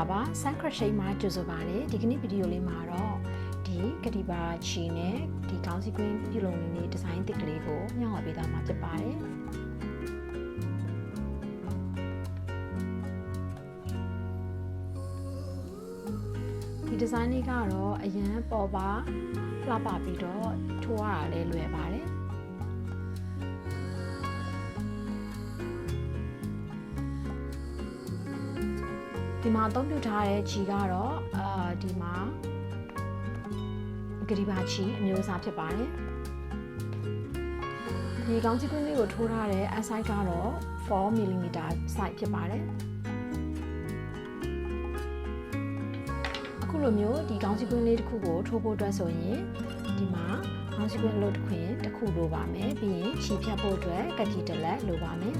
ပါ Sun Crochet မှာကြိုဆိုပါတယ်ဒီကနေ့ဗီဒီယိုလေးမှာတော့ဒီကတိပါချီနဲ့ဒီခေါင်းစည်းကွင်းပြုလုပ်နေတဲ့ဒီဇိုင်းတစ်ကလေးကိုမျှဝေပေးသွားမှာဖြစ်ပါတယ်ဒီဒီဇိုင်းလေးကတော့အရင်ပေါ်ပါလှပပြီးတော့ထိုးရတာလည်းလွယ်ပါတယ်ဒီမှာအသုံးပြုထားတဲ့ချီကတော့ဒီမှာဂရီဘာချီအမျိုးအစားဖြစ်ပါတယ်ဒီကောင်းချီကွင်းလေးကိုထိုးထားတဲ့ size ကတော့ 4mm size ဖြစ်ပါတယ်အခုလိုမျိုးဒီကောင်းချီကွင်းလေးတစ်ခုကိုထိုးဖို့အတွက်ဆိုရင်ဒီမှာကောင်းချီကွင်းလို့တစ်ခွင်တစ်ခုလိုပါမယ်ပြီးရင်ချီဖြတ်ဖို့အတွက်ကတိတလက်လိုပါမယ်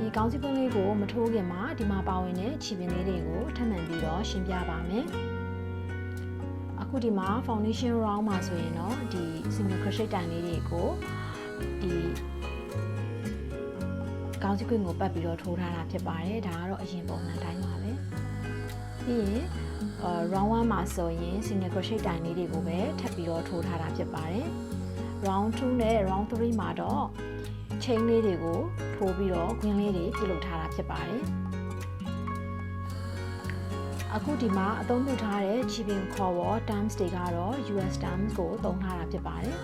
ဒီကောင်းစီပွင့်လေးကိုမထိုးခင်မှာဒီမှာပါဝင်တဲ့ခြေပင်လေးတွေကိုထပ်မံပြီးတော့ရှင်းပြပါမယ်အခုဒီမှာ foundation round မှာဆိုရင်တော့ဒီ single crochet တိုင်လေးတွေကိုဒီကောင်းစီပွင့်ကိုပတ်ပြီးတော့ထိုးထားတာဖြစ်ပါတယ်ဒါကတော့အရင်ပုံစံတိုင်းပါပဲပြီးရင်round 1မှာဆိုရင် single crochet တိုင်လေးတွေကိုပဲထပ်ပြီးတော့ထိုးထားတာဖြစ်ပါတယ် round 2နဲ့ round 3မှာတော့ chain လေးတွေကိုထိုးပြီးတော့ queen လေးတွေပြုလုပ်ထားတာဖြစ်ပါတယ်အခုဒီမှာအသုံးပြုထားတဲ့ချီပင်ခေါ်ဝေါ် terms တွေကတော့ US terms ကိုသုံးထားတာဖြစ်ပါတယ်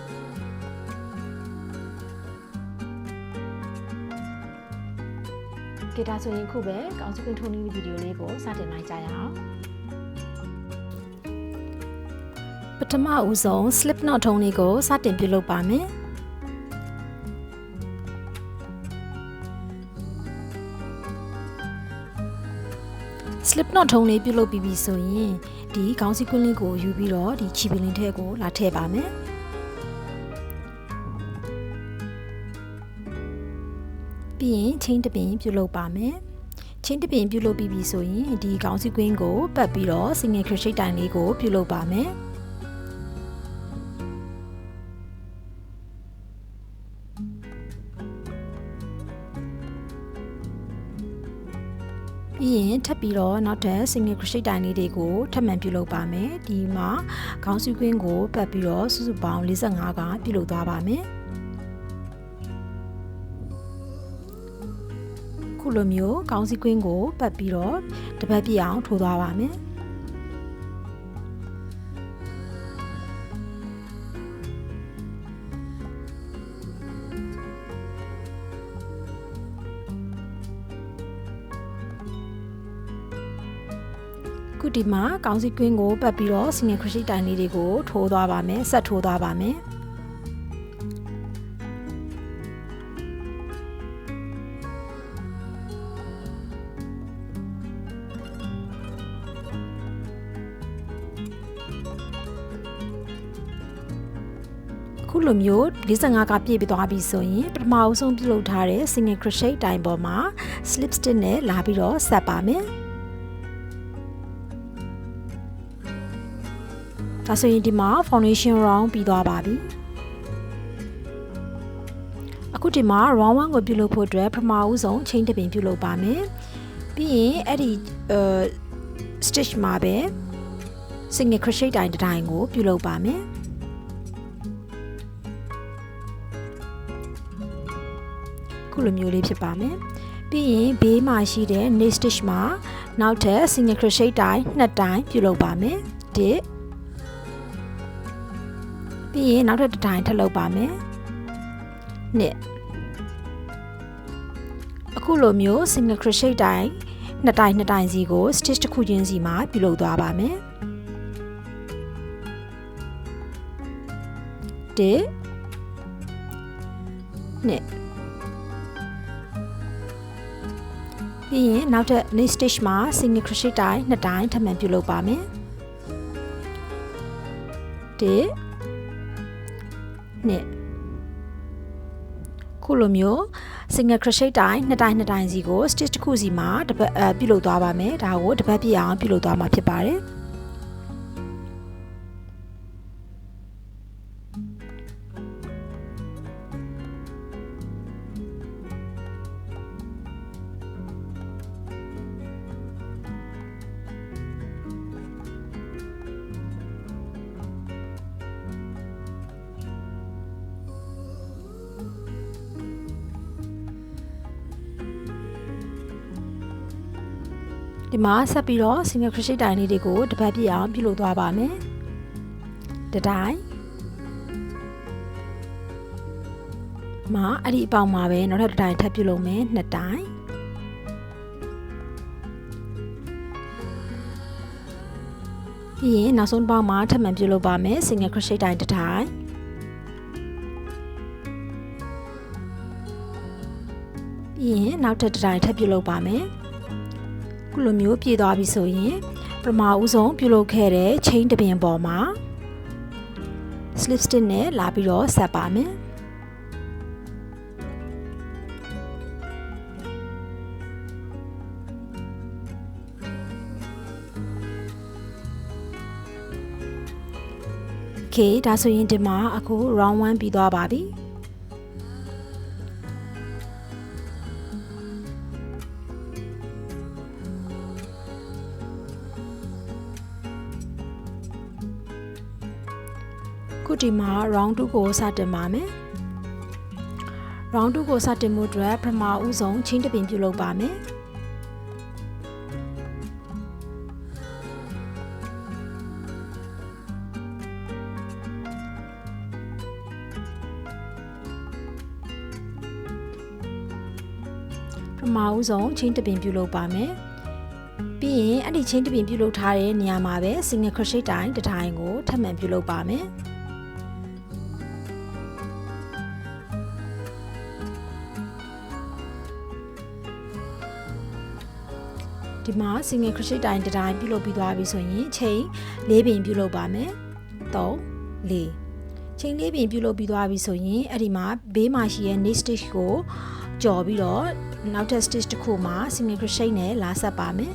ကဲဒါဆိုရင်ခုပဲကောင်းစီကွင်းထိုးနည်းဗီဒီယိုလေးကိုစတင်နိုင်ကြရအောင်ပထမဦးဆုံး slip knot ထုံးလေးကိုစတင်ပြုလုပ်ပါမယ်slip knot ထုံးလေးပြုလုပ်ပြီးပြီဆိုရင်ဒီခေါင်းစည်းကွင်းလေးကိုယူပြီးတော့ဒီချီပင်လေးထဲကိုလာထည့်ပါမယ်ပြီးရင်ချင်းတစ်ပင်ပြုလုပ်ပါမယ်ချင်းတစ်ပင်ပြုလုပ်ပြီးပြီဆိုရင်ဒီခေါင်းစည်းကွင်းကိုပတ်ပြီးတော့ single crochet တိုင်လေးကိုပြုလုပ်ပါမယ်ပြီးရင်ထပ်ပြီးတော့နောက်ထပ် single crochet တိုင်လေးတွေကိုထပ်မံပြုလုပ်ပါမယ်ဒီမှာခေါင်းစည်းကွင်းကိုပတ်ပြီးတော့စုစုပေါင်း45ကပြုလုပ်သွားပါမယ်ခုလိုမျိုးခေါင်းစည်းကွင်းကိုပတ်ပြီးတော့တစ်ပတ်ပြည့်အောင်ထိုးသွားပါမယ်ခုဒီမှာကောင်းစီကွင်းကိုပတ်ပြီးတော့ single crochet တိုင်လေးတွေကိုထိုးသွားပါမယ်ဆက်ထိုးသွားပါမယ်ခုလိုမျိုး45ကပြည့်ပြီးသွားပြီဆိုရင်ပထမအဆုံးပြုလုပ်ထားတဲ့ single crochet တိုင်ပေါ်မှာ slip stitch နဲ့လာပြီးတော့ဆက်ပါမယ်ဒါဆိုရင်ဒီမှာ foundation round ပြီးသွားပါပြီအခုဒီမှာ round 1ကိုပြုလုပ်ဖို့အတွက်ပထမဦးဆုံး chain တစ်ပင်ပြုလုပ်ပါမယ်ပြီးရင်အဲ့ဒီ stitch မှာပဲ single crochet တိုင်တစ်တိုင်ကိုပြုလုပ်ပါမယ်ခုလိုမျိုးလေးဖြစ်ပါမယ်ပြီးရင်ဘေးမှာရှိတဲ့ knit stitch မှာနောက်ထပ် single crochet တိုင်2တိုင်ပြုလုပ်ပါမယ်1ပြီးရင်နောက်ထပ်တစ်တိုင်ထပ်လုပ်ပါမယ်နှစ်အခုလိုမျိုး single crochet တိုင်နှစ်တိုင်စီကို stitch တစ်ခုချင်းစီမှာပြုလုပ်သွားပါမယ်1နှစ်ပြီးရင်နောက်ထပ် knit stitch မှာ single crochet တိုင်2တိုင်ထပ်မံပြုလုပ်ပါမယ်1နှစ်ခုလိုမျိုး single crochet တိုင်2တိုင်စီကို stitch တစ်ခုစီမှာတစ်ပတ်ပြုလုပ်သွားပါမယ်ဒါကိုတစ်ပတ်ပြည့်အောင်ပြုလုပ်သွားမှာဖြစ်ပါတယ် ဒီမှာဆက်ပြီးတော့ single crochet တိုင်လေးတွေကိုတစ်ပတ်ပြည့်အောင်ပြုလုပ်သွားပါမယ်တစ်တိုင်မှာအဲ့ဒီအပေါက်မှာပဲနောက်ထပ်တစ်တိုင်ထပ်ပြုလုပ်မယ်နှစ်တိုင်ပြီးရင်နောက်ဆုံးတစ်ပေါက်မှာထပ်မံပြုလုပ်ပါမယ် single crochet တိုင်တစ်တိုင်ပြီးရင်နောက်ထပ်တစ်တိုင်ထပ်ပြုလုပ်ပါမယ်ခုလိုမျိုးပြည့်သွားပြီဆိုရင်ပထမဦးဆုံးပြုလုပ်ခဲ့တဲ့ chain တစ်ပင်ပေါ်မှာ slip stitch နဲ့လာပြီးတော့ဆက်ပါမယ်โอเคဒါဆိုရင်ဒီမှာအခု round 1ပြီးသွားပါပြီခုဒီမှာ round 2ကိုစတင်ပါမယ် round 2ကိုစတင်မှုအတွက်ပထမဦးဆုံး chain တစ်ပင်ပြုလုပ်ပါမယ်ပထမဦးဆုံး chain တစ်ပင်ပြုလုပ်ပါမယ်ပြီးရင်အဲ့ဒီ chain တစ်ပင်ပြုလုပ်ထားတဲ့နေရာမှာပဲ single crochet တိုင်တစ်တိုင်ကိုထပ်မံပြုလုပ်ပါမယ်ဒီမှာ single crochet တိုင်တစ်တိုင်ပြုလုပ်ပြီးသွားပြီဆိုရင် chain ၄ပင်ပြုလုပ်ပါမယ်3 4 chain ၄ပင်ပြုလုပ်ပြီးသွားပြီဆိုရင်အဲ့ဒီမှာဘေးမှာရှိတဲ့ knit stitch ကိုကြော်ပြီးတော့နောက်ထပ် stitch တစ်ခုမှာ single crochet နဲ့လာဆက်ပါမယ်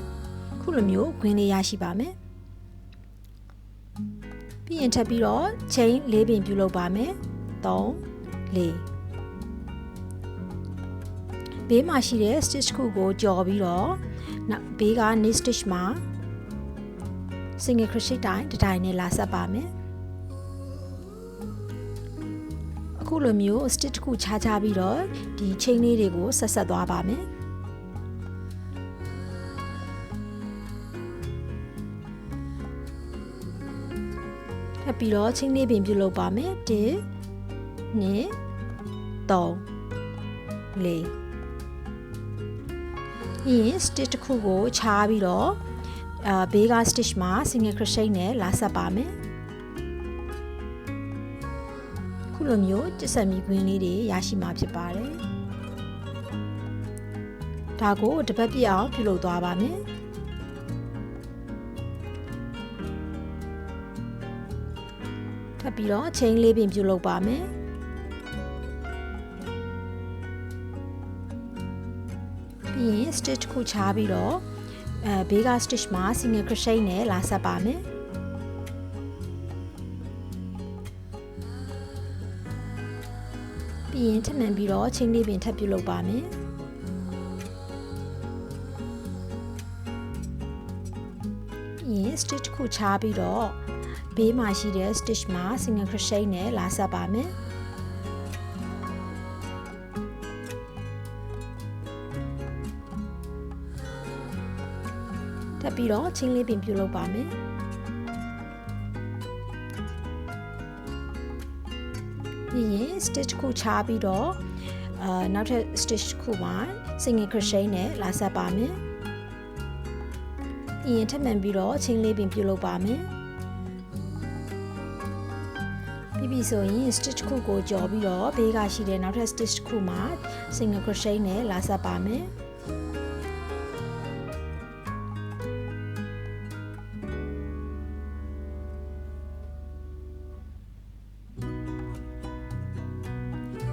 ခုလိုမျိုးခွင်းလေးရရှိပါမယ်ပြီးရင်ထပ်ပြီးတော့ chain ၄ပင်ပြုလုပ်ပါမယ်3 4ဘေးမှာရှိတဲ့ stitch တစ်ခုကိုကြော်ပြီးတော့နောက်ဘေးက knit stitch မှာ single crochet တိုင်တစ်တိုင်နဲ့လာဆက်ပါမယ်အခုလိုမျိုး stitch တစ်ခုခြားခြားပြီးတော့ဒီ chain လေးတွေကိုဆက်သွားပါမယ်ထပ်ပြီးတော့ chain လေးပင်ပြုလုပ်ပါမယ်1 2 3 4ရင် stitch တစ်ခုကိုခြားပြီးတော့ဘေးက stitch မှာ single crochet နဲ့လာဆက်ပါမယ်ခုလိုမျိုးကျဆက်မီခွင်းလေးတွေရရှိမှာဖြစ်ပါတယ်ဒါကိုတစ်ပတ်ပြည့်အောင်ပြုလုပ်သွားပါမယ်ထပ်ပြီးတော့ chain ၄ပင်ပြုလုပ်ပါမယ်ပြီးရင် stitch တစ်ခုခြားပြီးတော့ဘေးက stitch မှာ single crochet နဲ့လာဆက်ပါမယ်ပြီးရင်ထပ်မံပြီးတော့ chain လေးပင်ထပ်ပြုလုပ်ပါမယ်ပြီးရင် stitch တစ်ခုခြားပြီးတော့ဘေးမှာရှိတဲ့ stitch မှာ single crochet နဲ့လာဆက်ပါမယ်ထပ်ပြီးတော့ chain လေးပင်ပြုလုပ်ပါမယ်ပြီးရင် stitch ခုခြားပြီးတော့နောက်ထပ် stitch ခုမှာ single crochet နဲ့လာဆက်ပါမယ်ပြီးရင်ထပ်မံပြီးတော့ chain လေးပင်ပြုလုပ်ပါမယ်ပြီးပြီဆိုရင် stitch ခုကိုကြော်ပြီးတော့ဘေးကရှိတဲ့နောက်ထပ် stitch ခုမှာ single crochet နဲ့လာဆက်ပါမယ်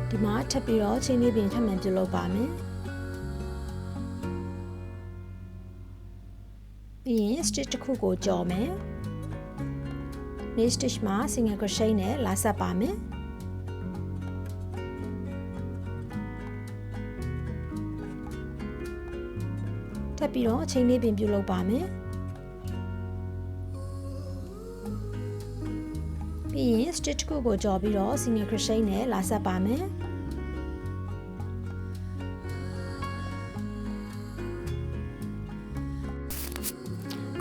ဒီမှာထပ်ပြီးတော့ chain လေးပင်ထပ်မံပြုလုပ်ပါမယ်ပြီးရင် stitch တစ်ခုကိုကြော်မယ် knit stitch မှာ single crochet နဲ့လာဆက်ပါမယ်ထပ်ပြီးတော့ chain လေးပင်ပြုလုပ်ပါမယ်ပြီးရင် stitch တစ်ခုကိုကြော်ပြီးတော့ single crochet နဲ့လာဆက်ပါမယ်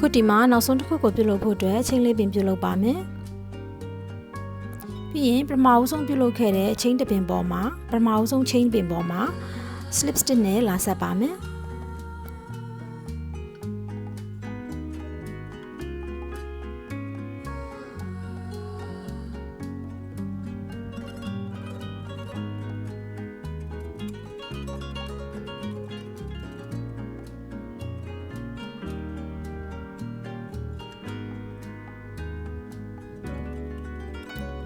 ခုဒီမှာနောက်ဆုံးတစ်ခုကိုပြုလုပ်ဖို့အတွက်ချင်းလေးပင်ပြုလုပ်ပါမယ်ပြီးရင်ပထမအဆုံးပြုလုပ်ခဲ့တဲ့ချင်းတစ်ပင်ပေါ်မှာပထမအဆုံးချင်းပင်ပေါ်မှာ slip stitch နဲ့လာဆက်ပါမယ်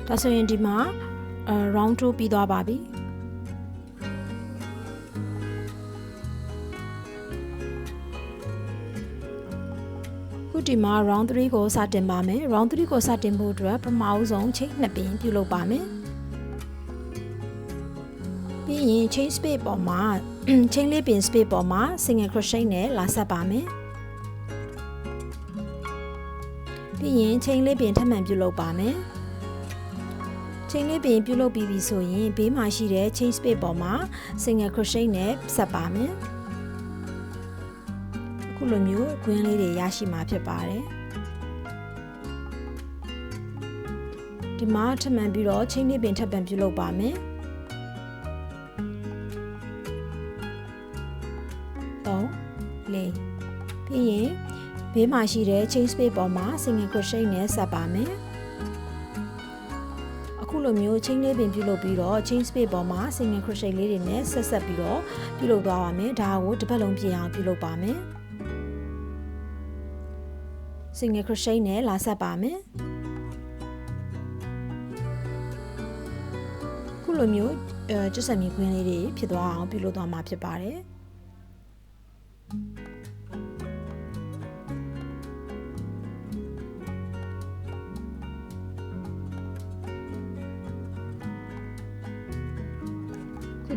ဒါဆိုရင်ဒီမှာ round 2ပြီးသွားပါပြီခုဒီမှာ round 3ကိုစတင်ပါမယ် round 3ကိုစတင်ဖို့အတွက်ပထမဆုံးချိန်2ပင်ပြုလုပ်ပါမယ်ပြီးရင် chain space ပေါ်မှာ chain လေးပင် space ပေါ်မှာ single crochet နဲ့လာဆက်ပါမယ်ပြီးရင် chain လေးပင်ထပ်မံပြုလုပ်ပါမယ်chain လေးပင်ပြုလုပ်ပြီးပြီဆိုရင်ဘေးမှာရှိတဲ့ chain space ပေါ်မှာ single crochet နဲ့ဆက်ပါမယ်အခုလိုမျိုး green လေးတွေရရှိမှာဖြစ်ပါတယ်ဒီမှာထပ်မံပြီးတော့ chain လေးပင်ထပ်မံပြုလုပ်ပါမယ်3 4ပြီးရင်ဘေးမှာရှိတဲ့ chain space ပေါ်မှာ single crochet နဲ့ဆက်ပါမယ်အခုလိုမျိုး chain လေးပင်ပြုလုပ်ပြီးတော့ chain space ပေါ်မှာ single crochet လေးတွေနဲ့ဆက်ပြီးတော့ပြုလုပ်သွားပါမယ်ဒါကိုတစ်ပတ်လုံးပြည့်အောင်ပြုလုပ်ပါမယ် single crochet နဲ့လာဆက်ပါမယ်ခုလိုမျိုးကျက်စံမြေခွင်းလေးတွေဖြစ်သွားအောင်ပြုလုပ်သွားမှာဖြစ်ပါတယ်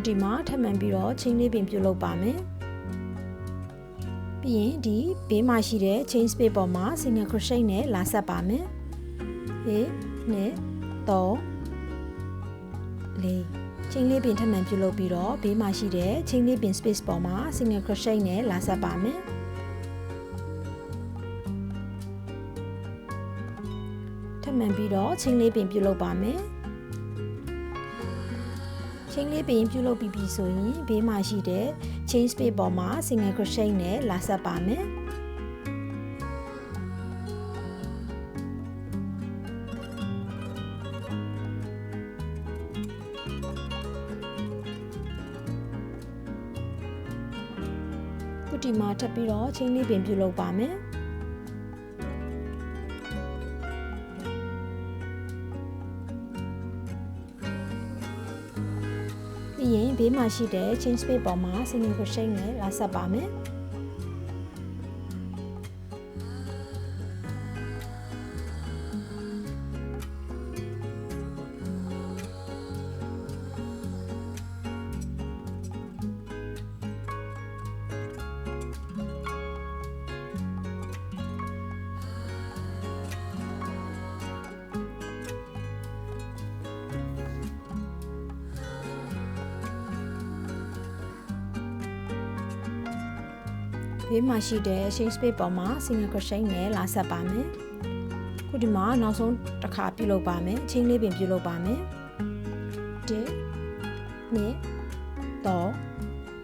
ဒီမှာထပ်မံပြီးတော့ chain လေးပင်ပြုလုပ်ပါမယ်ပြီးရင်ဒီဘေးမှာရှိတဲ့ chain space ပေါ်မှာ single crochet နဲ့လာဆက်ပါမယ်1 2 3 4 chain လေးပင်ထပ်မံပြုလုပ်ပြီးတော့ဘေးမှာရှိတဲ့ chain လေးပင် space ပေါ်မှာ single crochet နဲ့လာဆက်ပါမယ်ထပ်မံပြီးတော့ chain လေးပင်ပြုလုပ်ပါမယ်chain လေးပင်ပြုလုပ်ပြီးပြီဆိုရင်ဘေးမှာရှိတဲ့ chain space ပေါ်မှာ single crochet နဲ့လာဆက်ပါမယ်ခုဒီမှာထပ်ပြီးတော့ chain လေးပင်ပြုလုပ်ပါမယ်ပြီးရင်ဘေးမှာရှိတဲ့ chain space ပေါ်မှာ single crochet နဲ့လာဆက်ပါမယ်ဘေးမှာရှိတဲ့ chain space ပေါ်မှာ single crochet နဲ့လာဆက်ပါမယ်ခုဒီမှာနောက်ဆုံးတစ်ခါပြုလုပ်ပါမယ် chain လေးပင်ပြုလုပ်ပါမယ်1 2 3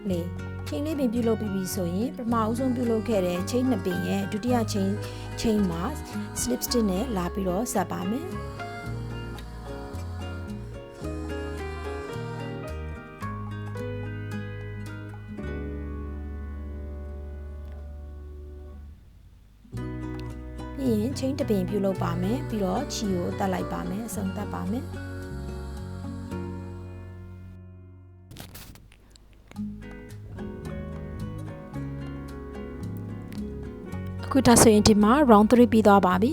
4 chain လေးပင်ပြုလုပ်ပြီးပြီဆိုရင်ပထမအဆုံးပြုလုပ်ခဲ့တဲ့ chain 2ပင်ရဲ့ဒုတိယ chain မှာ slip stitch နဲ့လာပြီးတော့ဆက်ပါမယ်ပြီးရင် chain တစ်ပင်ပြုလုပ်ပါမယ်ပြီးတော့ချီကိုတက်လိုက်ပါမယ်အဆုံးသတ်ပါမယ်အခုဒါဆိုရင်ဒီမှာ round 3ပြီးသွားပါပြီ